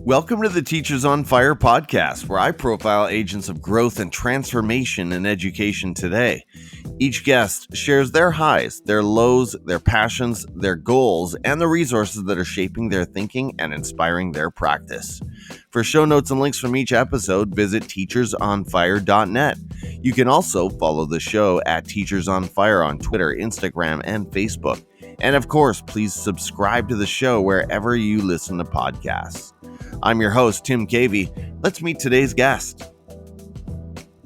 Welcome to the Teachers on Fire podcast, where I profile agents of growth and transformation in education today. Each guest shares their highs, their lows, their passions, their goals, and the resources that are shaping their thinking and inspiring their practice. For show notes and links from each episode, visit teachersonfire.net. You can also follow the show at Teachers on Fire on Twitter, Instagram, and Facebook. And of course, please subscribe to the show wherever you listen to podcasts. I'm your host, Tim Cavey. Let's meet today's guest.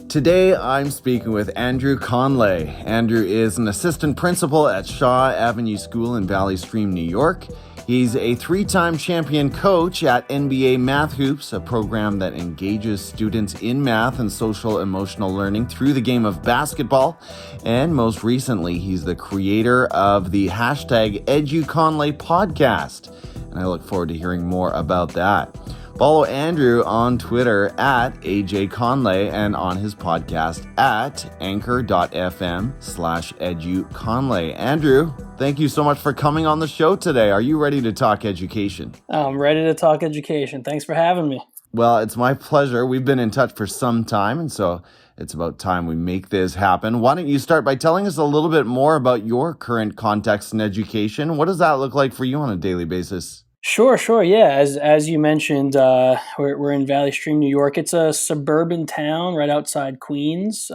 Today, I'm speaking with Andrew Canle. Andrew is an assistant principal at Shaw Avenue School in Valley Stream, New York. He's a three-time champion coach at NBA Math Hoops, a program that engages students in math and social emotional learning through the game of basketball. And most recently, he's the creator of the hashtag EDUCanle Podcast. And I look forward to hearing more about that. Follow Andrew on Twitter at AJCanle and on his podcast at anchor.fm/EduCanle. Andrew, thank you so much for coming on the show today. Are you ready to talk education? I'm ready to talk education. Thanks for having me. Well, it's my pleasure. We've been in touch for some time, and so it's about time we make this happen. Why don't you start by telling us a little bit more about your current context in education? What does that look like for you on a daily basis? Sure. Yeah, as you mentioned, we're in Valley Stream, New York. It's a suburban town right outside Queens.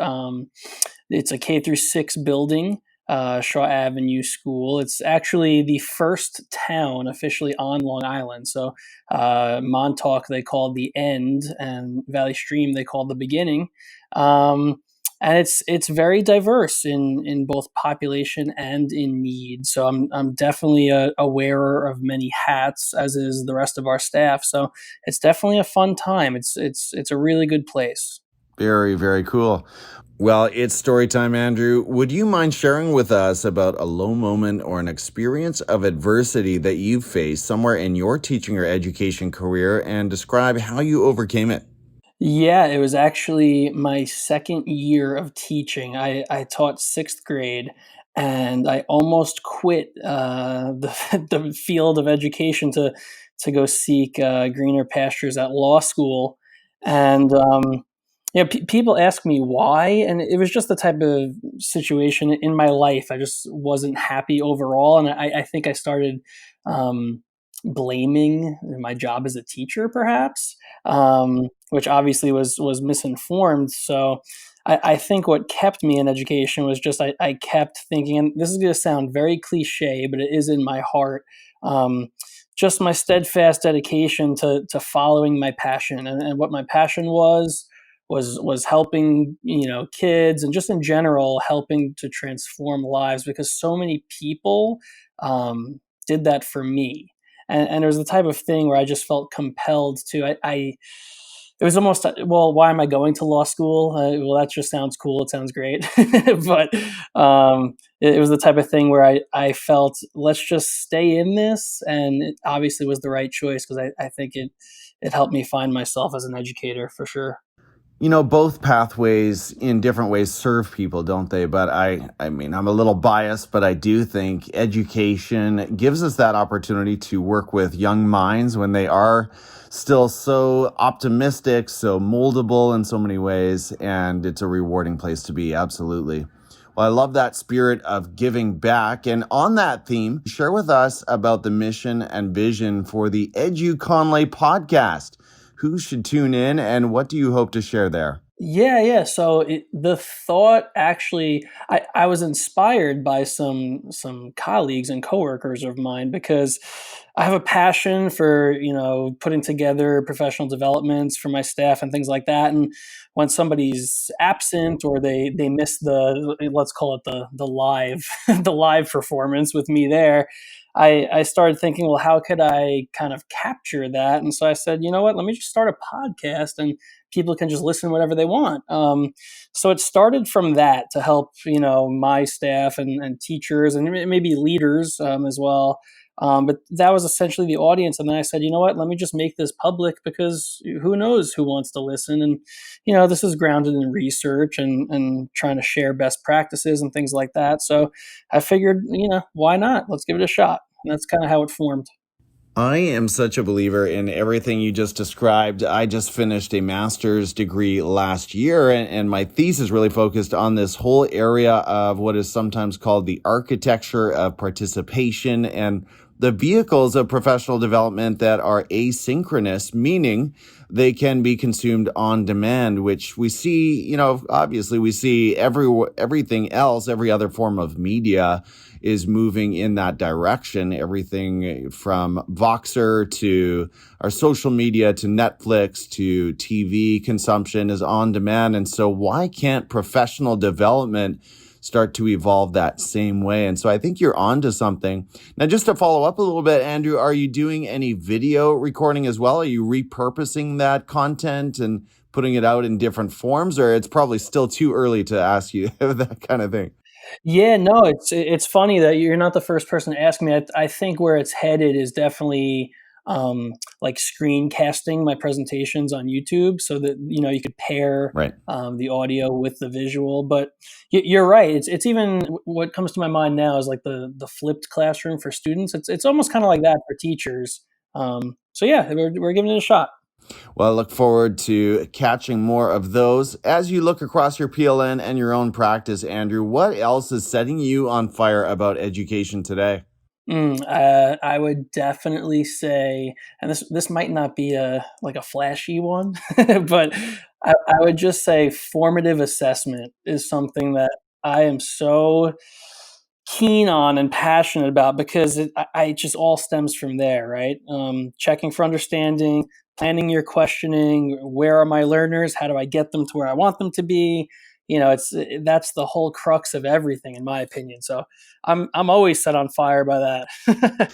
It's a K-6 building, Shaw Avenue School. It's actually the first town officially on Long Island. So Montauk they called the end, and Valley Stream they called the beginning. And it's very diverse in both population and in need. So I'm definitely a wearer of many hats, as is the rest of our staff. So it's definitely a fun time. It's a really good place. Very, very cool. Well, it's story time, Andrew. Would you mind sharing with us about a low moment or an experience of adversity that you faced somewhere in your teaching or education career and describe how you overcame it? Yeah, it was actually my second year of teaching. I taught sixth grade, and I almost quit the field of education to go seek greener pastures at law school. And people ask me why, and it was just the type of situation in my life. I just wasn't happy overall, and I think I started blaming my job as a teacher, perhaps, which obviously was misinformed. So I think what kept me in education was just I kept thinking, and this is going to sound very cliche, but it is in my heart. Just my steadfast dedication to following my passion, and what my passion was helping kids, and just in general helping to transform lives, because so many people did that for me. And it was the type of thing where I just felt compelled to. It was almost, well, why am I going to law school? Well, that just sounds cool. It sounds great. But it was the type of thing where I felt, let's just stay in this. And it obviously was the right choice, because I think it helped me find myself as an educator for sure. You know, both pathways in different ways serve people, don't they? But I mean, I'm a little biased, but I do think education gives us that opportunity to work with young minds when they are still so optimistic, so moldable in so many ways, and it's a rewarding place to be, absolutely. Well, I love that spirit of giving back. And on that theme, share with us about the mission and vision for the EDUCanle Podcast. Who should tune in, and what do you hope to share there? Yeah. So the thought actually, I was inspired by some colleagues and coworkers of mine, because I have a passion for putting together professional developments for my staff and things like that. And when somebody's absent or they miss let's call it the live the live performance with me there, I started thinking, well, how could I kind of capture that? And so I said, you know what, let me just start a podcast, and people can just listen whatever they want. So it started from that to help, my staff and teachers and maybe leaders as well. But that was essentially the audience. And then I said, you know what, let me just make this public, because who knows who wants to listen. And, this is grounded in research and trying to share best practices and things like that. So I figured, why not? Let's give it a shot. And that's kind of how it formed. I am such a believer in everything you just described. I just finished a master's degree last year, and my thesis really focused on this whole area of what is sometimes called the architecture of participation and the vehicles of professional development that are asynchronous, meaning they can be consumed on demand, which we see, obviously we see everything else, every other form of media is moving in that direction. Everything from Voxer to our social media to Netflix to TV consumption is on demand. And so why can't professional development start to evolve that same way? And so I think you're onto something. Now, just to follow up a little bit, Andrew, are you doing any video recording as well? Are you repurposing that content and putting it out in different forms, or it's probably still too early to ask you that kind of thing? Yeah, no, it's funny that you're not the first person to ask me. I think where it's headed is definitely like screencasting my presentations on YouTube, so that you could pair Right. the audio with the visual. But you're right. It's even what comes to my mind now is like the flipped classroom for students. It's almost kind of like that for teachers. So yeah, we're giving it a shot. Well, I look forward to catching more of those. As you look across your PLN and your own practice, Andrew, what else is setting you on fire about education today? I would definitely say, and this might not be a flashy one, but I would just say formative assessment is something that I am so keen on and passionate about because it just all stems from there, right? Checking for understanding, planning your questioning. Where are my learners? How do I get them to where I want them to be? That's the whole crux of everything, in my opinion. So I'm always set on fire by that.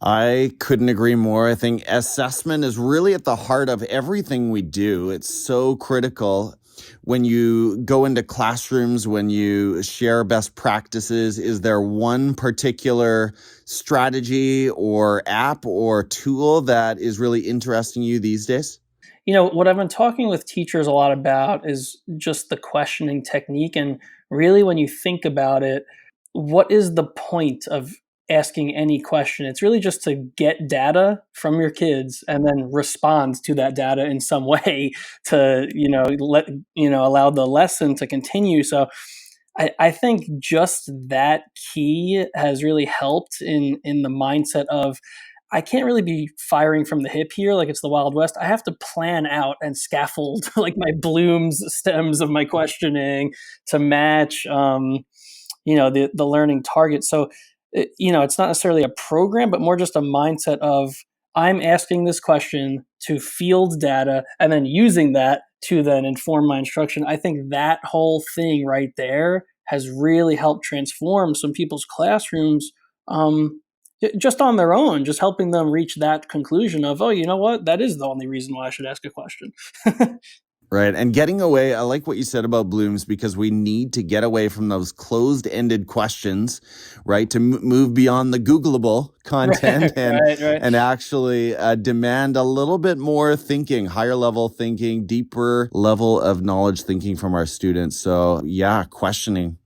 I couldn't agree more. I think assessment is really at the heart of everything we do. It's so critical. When you go into classrooms, when you share best practices, is there one particular strategy or app or tool that is really interesting you these days? What I've been talking with teachers a lot about is just the questioning technique. And really, when you think about it, what is the point of asking any question? It's really just to get data from your kids and then respond to that data in some way to, allow the lesson to continue. So I think just that key has really helped in the mindset of I can't really be firing from the hip here like it's the Wild West. I have to plan out and scaffold like my blooms stems of my questioning to match the learning target. So it's not necessarily a program, but more just a mindset of I'm asking this question to field data and then using that to then inform my instruction. I think that whole thing right there has really helped transform some people's classrooms just on their own, just helping them reach that conclusion of, oh, you know what? That is the only reason why I should ask a question. Right. And getting away, I like what you said about blooms because we need to get away from those closed ended questions, right? To move beyond the Googleable content Right. and actually demand a little bit more thinking, higher level thinking, deeper level of knowledge thinking from our students. So, yeah, questioning.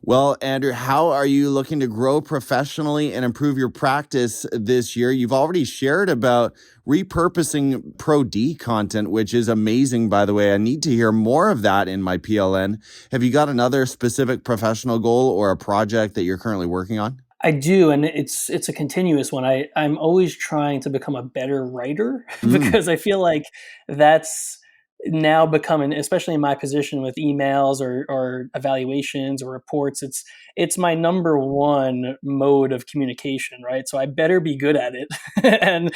Well, Andrew, how are you looking to grow professionally and improve your practice this year? You've already shared about repurposing Pro D content, which is amazing, by the way. I need to hear more of that in my PLN. Have you got another specific professional goal or a project that you're currently working on? I do, and it's a continuous one. I'm always trying to become a better writer Mm. because I feel like that's now becoming, especially in my position with emails or evaluations or reports, it's my number one mode of communication, right? So I better be good at it. And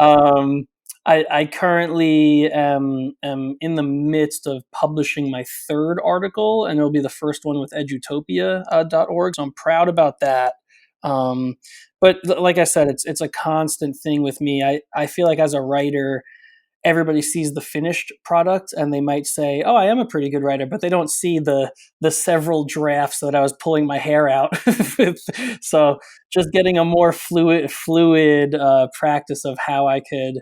um, I currently am in the midst of publishing my third article, and it'll be the first one with edutopia.org. So I'm proud about that. Um, but like I said, it's a constant thing with me. I feel like as a writer, everybody sees the finished product and they might say, "Oh, I am a pretty good writer," but they don't see the several drafts that I was pulling my hair out with. So just getting a more fluid practice of how I could,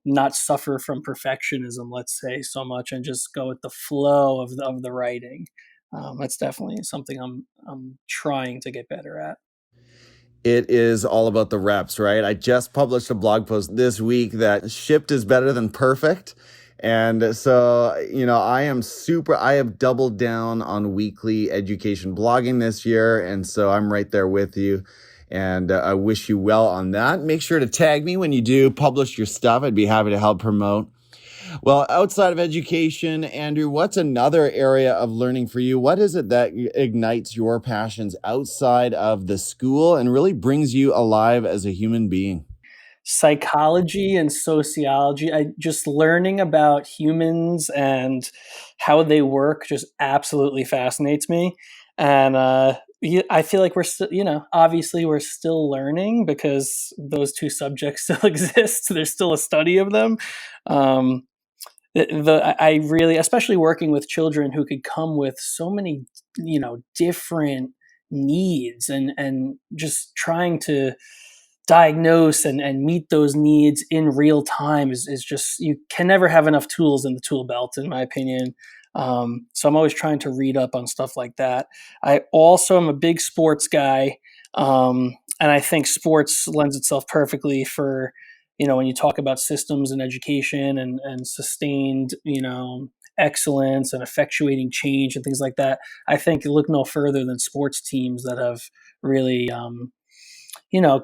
not suffer from perfectionism, let's say, so much, and just go with the flow of the writing. That's definitely something I'm trying to get better at. It is all about the reps, right? I just published a blog post this week that shipped is better than perfect. And so, I have doubled down on weekly education blogging this year. And so I'm right there with you. And I wish you well on that. Make sure to tag me when you do publish your stuff. I'd be happy to help promote. Well, outside of education, Andrew, what's another area of learning for you? What is it that ignites your passions outside of the school and really brings you alive as a human being? Psychology and sociology. I just learning about humans and how they work just absolutely fascinates me. And I feel like we're still, obviously we're still learning because those two subjects still exist. There's still a study of them. Um, I really, especially working with children who could come with so many, different needs, and just trying to diagnose and meet those needs in real time is just, you can never have enough tools in the tool belt, in my opinion. So I'm always trying to read up on stuff like that. I also am a big sports guy, and I think sports lends itself perfectly for, when you talk about systems and education and sustained, excellence and effectuating change and things like that. I think you look no further than sports teams that have really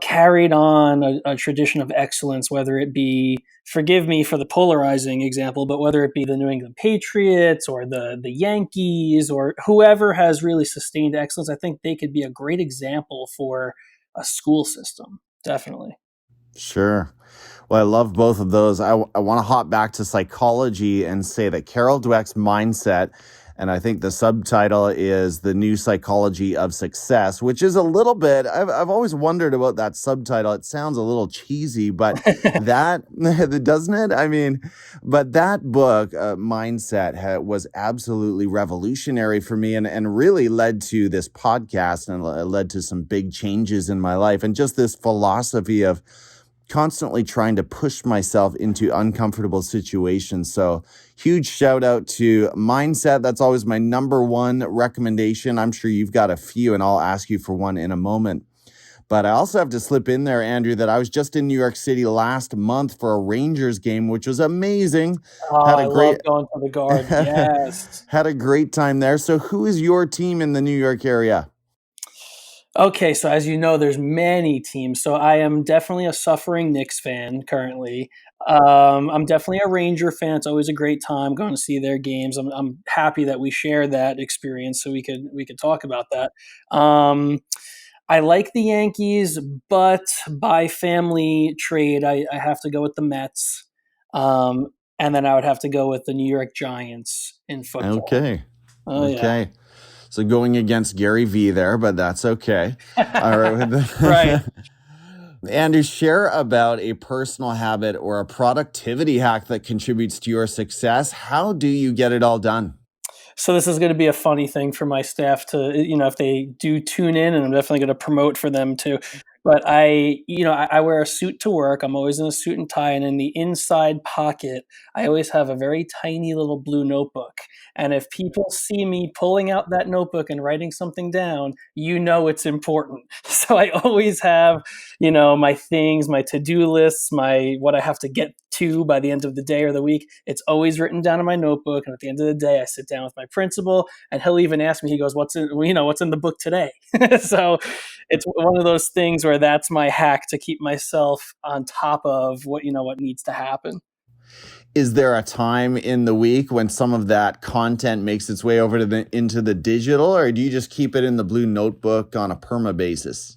carried on a tradition of excellence, whether it be, forgive me for the polarizing example, but whether it be the New England Patriots or the Yankees or whoever has really sustained excellence. I think they could be a great example for a school system. Definitely. Sure. Well, I love both of those. I want to hop back to psychology and say that Carol Dweck's mindset, and I think the subtitle is The New Psychology of Success, which is a little bit, I've always wondered about that subtitle. It sounds a little cheesy, but that, doesn't it? I mean, but that book, Mindset, was absolutely revolutionary for me and really led to this podcast and led to some big changes in my life. And just this philosophy of constantly trying to push myself into uncomfortable situations. So huge shout out to Mindset. That's always my number one recommendation. I'm sure you've got a few and I'll ask you for one in a moment. But I also have to slip in there, Andrew, that I was just in New York City last month for a Rangers game, which was amazing. Oh, Had a I love great going to the Garden. Yes. had a great time there. So who is your team in the New York area? Okay, so as you know, there's many teams. So I am definitely a suffering Knicks fan currently. I'm definitely a Ranger fan. It's always a great time going to see their games. I'm happy that we share that experience, so we could talk about that. I like the Yankees, but by family trade, I have to go with the Mets, um, and then I would have to go with the New York Giants in football. Okay. Oh yeah, Okay. So going against Gary V there, but that's okay. All right. right. Andrew, share about a personal habit or a productivity hack that contributes to your success. How do you get it all done? So this is going to be a funny thing for my staff to, if they do tune in, and I'm definitely going to promote for them too. But I wear a suit to work. I'm always in a suit and tie, and in the inside pocket, I always have a very tiny little blue notebook. And if people see me pulling out that notebook and writing something down, it's important. So I always have, my things, my to-do lists, my what I have to get to by the end of the day or the week. It's always written down in my notebook. And at the end of the day, I sit down with my principal, and he'll even ask me, he goes, what's in the book today? So it's one of those things where that's my hack to keep myself on top of what needs to happen. Is there a time in the week when some of that content makes its way over to into the digital, or do you just keep it in the blue notebook on a perma basis?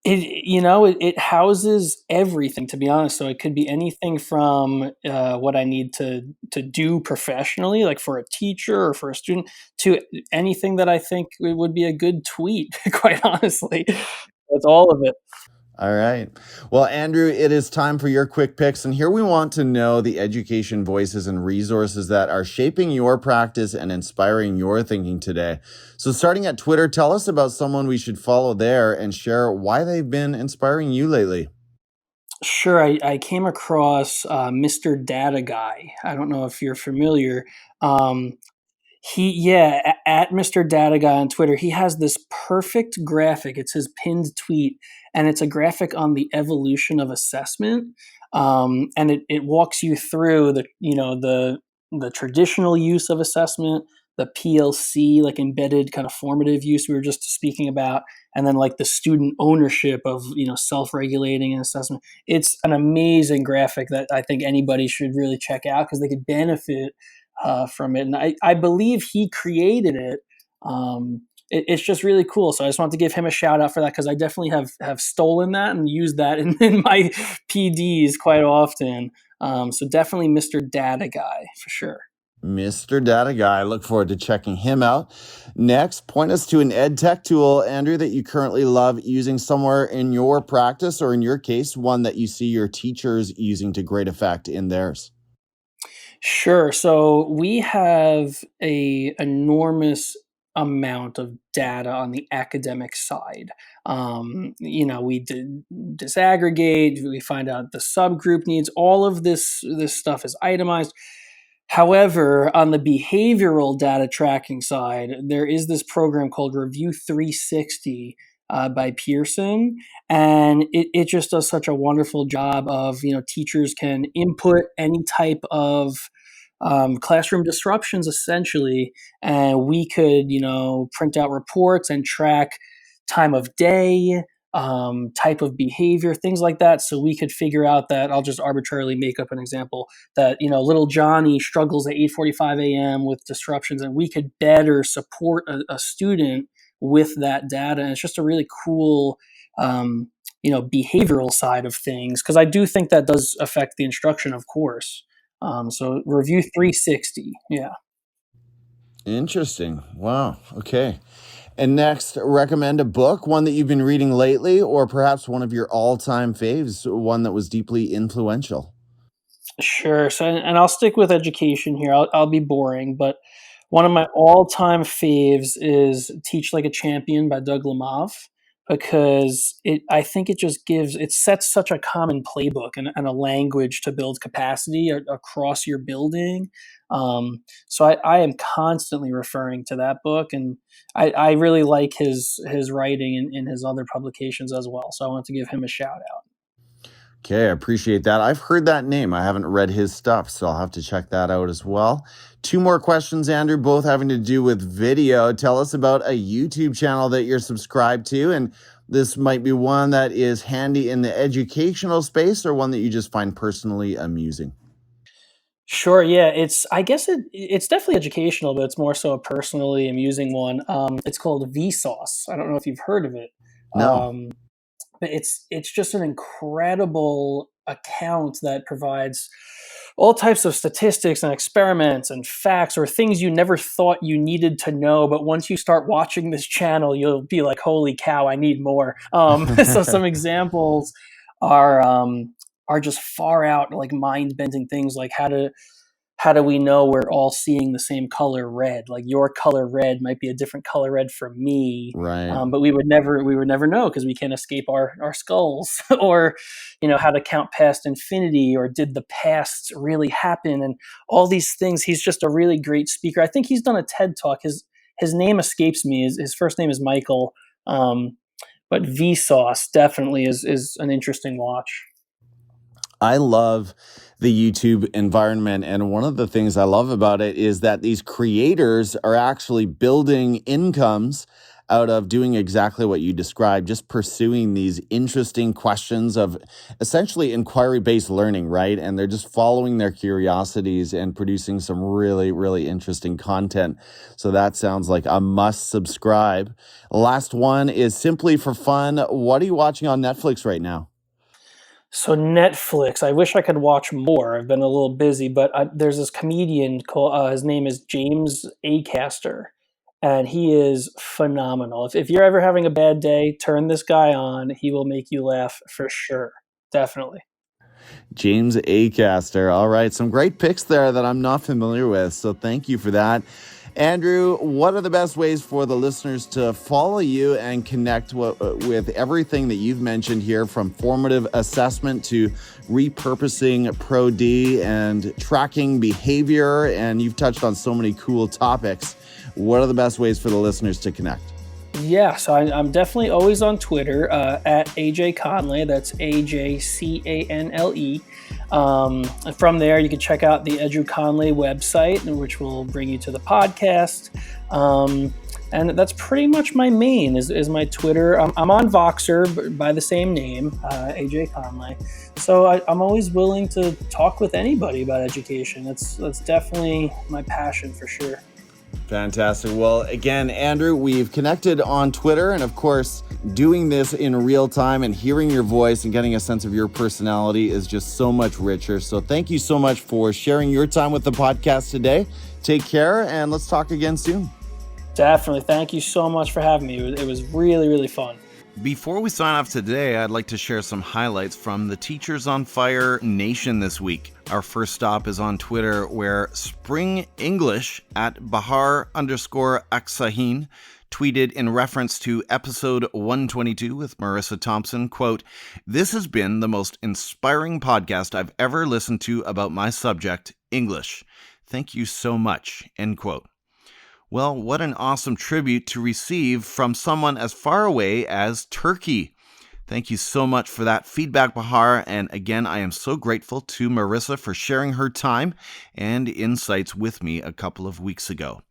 It houses everything, to be honest. So it could be anything from what I need to do professionally, like for a teacher or for a student, to anything that I think it would be a good tweet. Quite honestly, that's all of it. All right. Well, Andrew, it is time for your quick picks. And here we want to know the education voices and resources that are shaping your practice and inspiring your thinking today. So starting at Twitter, tell us about someone we should follow there and share why they've been inspiring you lately. Sure, I came across Mr. Data Guy. I don't know if you're familiar. Um, At Mr. Data Guy on Twitter, he has this perfect graphic. It's his pinned tweet, and it's a graphic on the evolution of assessment. And it walks you through the traditional use of assessment, the PLC, like embedded kind of formative use we were just speaking about, and then like the student ownership of self-regulating and assessment. It's an amazing graphic that I think anybody should really check out because they could benefit from it. And I believe he created it. It's just really cool. So I just want to give him a shout out for that because I definitely have stolen that and used that in my PDs quite often. So definitely Mr. Data Guy for sure. Mr. Data Guy. I look forward to checking him out. Next, point us to an edtech tool, Andrew, that you currently love using somewhere in your practice, or in your case, one that you see your teachers using to great effect in theirs. Sure. So we have a enormous amount of data on the academic side. We disaggregate, we find out the subgroup needs. All of this stuff is itemized. However, on the behavioral data tracking side, there is this program called Review 360 by Pearson, and it just does such a wonderful job of teachers can input any type of classroom disruptions essentially, and we could print out reports and track time of day, type of behavior, things like that. So we could figure out that I'll just arbitrarily make up an example that little Johnny struggles at 8:45 a.m. with disruptions, and we could better support a student with that data. And it's just a really cool behavioral side of things because I do think that does affect the instruction, of course. So Review 360, yeah. Interesting. Wow. Okay. And next, recommend a book, one that you've been reading lately, or perhaps one of your all-time faves, one that was deeply influential. Sure. So, and I'll stick with education here. I'll be boring, but one of my all-time faves is "Teach Like a Champion" by Doug Lemov because I think it sets such a common playbook and a language to build capacity across your building. So I am constantly referring to that book, and I really like his writing in his other publications as well. So I want to give him a shout out. Okay, I appreciate that. I've heard that name. I haven't read his stuff, so I'll have to check that out as well. Two more questions, Andrew, both having to do with video. Tell us about a YouTube channel that you're subscribed to, and this might be one that is handy in the educational space or one that you just find personally amusing. Sure, yeah, it's definitely educational, but it's more so a personally amusing one. It's called Vsauce. I don't know if you've heard of it. No. But it's just an incredible account that provides all types of statistics and experiments and facts or things you never thought you needed to know. But once you start watching this channel, you'll be like, "Holy cow, I need more." So some examples are just far out, like mind bending things, like how do we know we're all seeing the same color red? Like your color red might be a different color red from me, Right. but we would never know because we can't escape our skulls. Or how to count past infinity, or did the past really happen, and all these things. He's just a really great speaker. I think he's done a TED talk. His name escapes me. His first name is Michael, but Vsauce definitely is an interesting watch. I love the YouTube environment. And one of the things I love about it is that these creators are actually building incomes out of doing exactly what you described, just pursuing these interesting questions of essentially inquiry-based learning, right? And they're just following their curiosities and producing some really, really interesting content. So that sounds like a must subscribe. Last one is simply for fun. What are you watching on Netflix right now? So Netflix, I wish I could watch more. I've been a little busy, but there's this comedian called his name is James Acaster, and he is phenomenal. If you're ever having a bad day, turn this guy on. He will make you laugh for sure. Definitely. James Acaster. All right. Some great picks there that I'm not familiar with. So thank you for that. Andrew, what are the best ways for the listeners to follow you and connect with everything that you've mentioned here, from formative assessment to repurposing Pro D and tracking behavior? And you've touched on so many cool topics. What are the best ways for the listeners to connect? Yeah, so I'm definitely always on Twitter at EDUCanle. That's AJCANLE. From there, you can check out the EDUCanle website, which will bring you to the podcast. And that's pretty much my main is my Twitter. I'm on Voxer by the same name, AJ Canle. So I'm always willing to talk with anybody about education. That's definitely my passion for sure. Fantastic. Well, again, Andrew, we've connected on Twitter, and of course, doing this in real time and hearing your voice and getting a sense of your personality is just so much richer. So thank you so much for sharing your time with the podcast today. Take care, and let's talk again soon. Definitely. Thank you so much for having me. It was really, really fun. Before we sign off today, I'd like to share some highlights from the Teachers on Fire Nation this week. Our first stop is on Twitter, where Spring English at Bahar_Aksahin tweeted in reference to episode 122 with Marissa Thompson, quote, "This has been the most inspiring podcast I've ever listened to about my subject, English. Thank you so much," end quote. Well, what an awesome tribute to receive from someone as far away as Turkey. Thank you so much for that feedback, Bahar. And again, I am so grateful to Marissa for sharing her time and insights with me a couple of weeks ago.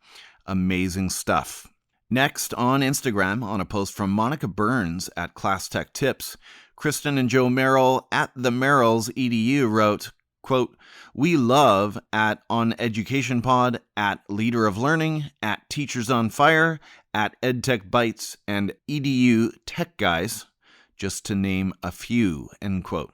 Amazing stuff. Next, on Instagram, on a post from Monica Burns at Class Tech Tips, Kristen and Joe Merrill at the Merrills EDU wrote, quote, "We love at On Education Pod, at Leader of Learning, at Teachers on Fire, at EdTech Bites, and EDU Tech Guys, just to name a few," end quote.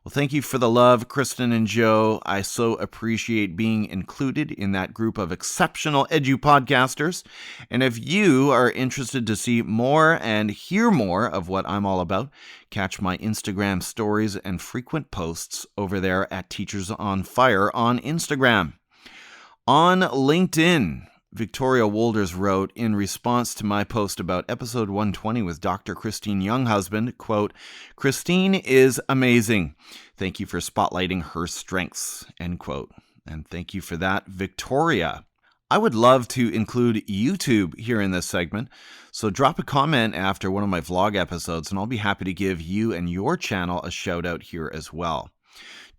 Well, thank you for the love, Kristen and Joe. I so appreciate being included in that group of exceptional edu podcasters. And if you are interested to see more and hear more of what I'm all about, catch my Instagram stories and frequent posts over there at Teachers on Fire on Instagram. On LinkedIn, Victoria Wolders wrote in response to my post about episode 120 with Dr. Christine Younghusband, quote, "Christine is amazing. Thank you for spotlighting her strengths," end quote. And thank you for that, Victoria. I would love to include YouTube here in this segment, so drop a comment after one of my vlog episodes, and I'll be happy to give you and your channel a shout out here as well.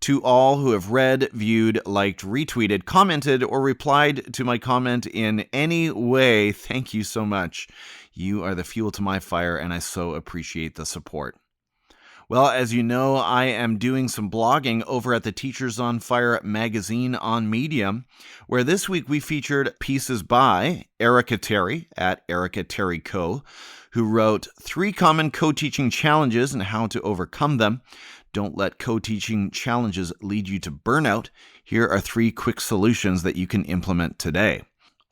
To all who have read, viewed, liked, retweeted, commented, or replied to my comment in any way, thank you so much. You are the fuel to my fire, and I so appreciate the support. Well, as you know, I am doing some blogging over at the Teachers on Fire magazine on Medium, where this week we featured pieces by Erica Terry at Erica Terry Co., who wrote 3 common co-teaching challenges and how to overcome them. Don't let co-teaching challenges lead you to burnout. Here are 3 quick solutions that you can implement today.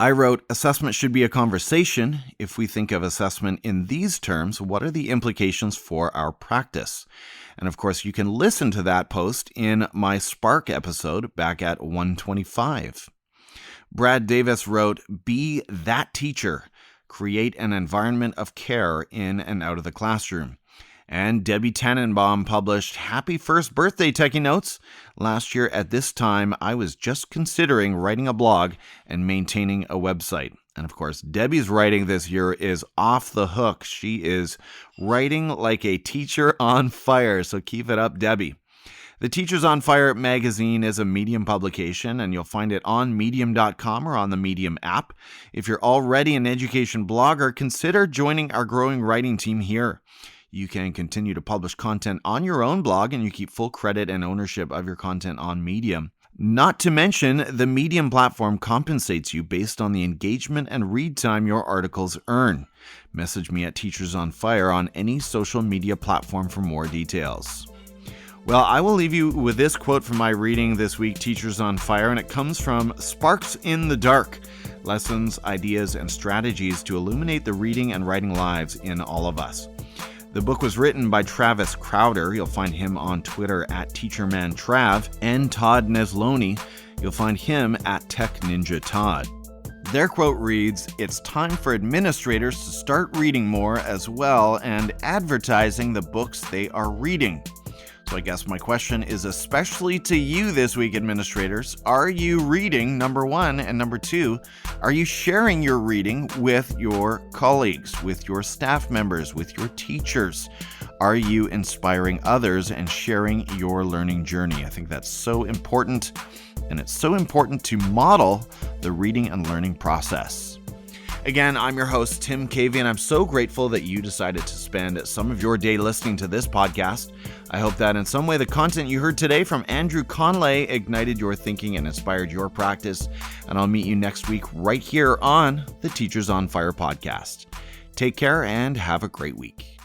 I wrote, assessment should be a conversation. If we think of assessment in these terms, what are the implications for our practice? And of course, you can listen to that post in my Spark episode back at 125. Brad Davis wrote, be that teacher. Create an environment of care in and out of the classroom. And Debbie Tannenbaum published Happy First Birthday Techie Notes. Last year at this time, I was just considering writing a blog and maintaining a website. And of course, Debbie's writing this year is off the hook. She is writing like a teacher on fire. So keep it up, Debbie. The Teachers on Fire magazine is a Medium publication, and you'll find it on medium.com or on the Medium app. If you're already an education blogger, consider joining our growing writing team here. You can continue to publish content on your own blog, and you keep full credit and ownership of your content on Medium. Not to mention, the Medium platform compensates you based on the engagement and read time your articles earn. Message me at Teachers on Fire on any social media platform for more details. Well, I will leave you with this quote from my reading this week, Teachers on Fire, and it comes from Sparks in the Dark, Lessons, Ideas, and Strategies to Illuminate the Reading and Writing Lives in All of Us. The book was written by Travis Crowder. You'll find him on Twitter at TeachermanTrav, and Todd Nesloni. You'll find him at TechNinjaTodd. Their quote reads, "It's time for administrators to start reading more as well and advertising the books they are reading." So I guess my question is especially to you this week, administrators. Are you reading, number one? And number two, are you sharing your reading with your colleagues, with your staff members, with your teachers? Are you inspiring others and sharing your learning journey? I think that's so important, and it's so important to model the reading and learning process. Again, I'm your host, Tim Cavey, and I'm so grateful that you decided to spend some of your day listening to this podcast. I hope that in some way the content you heard today from Andrew Canle ignited your thinking and inspired your practice. And I'll meet you next week right here on the Teachers on Fire podcast. Take care and have a great week.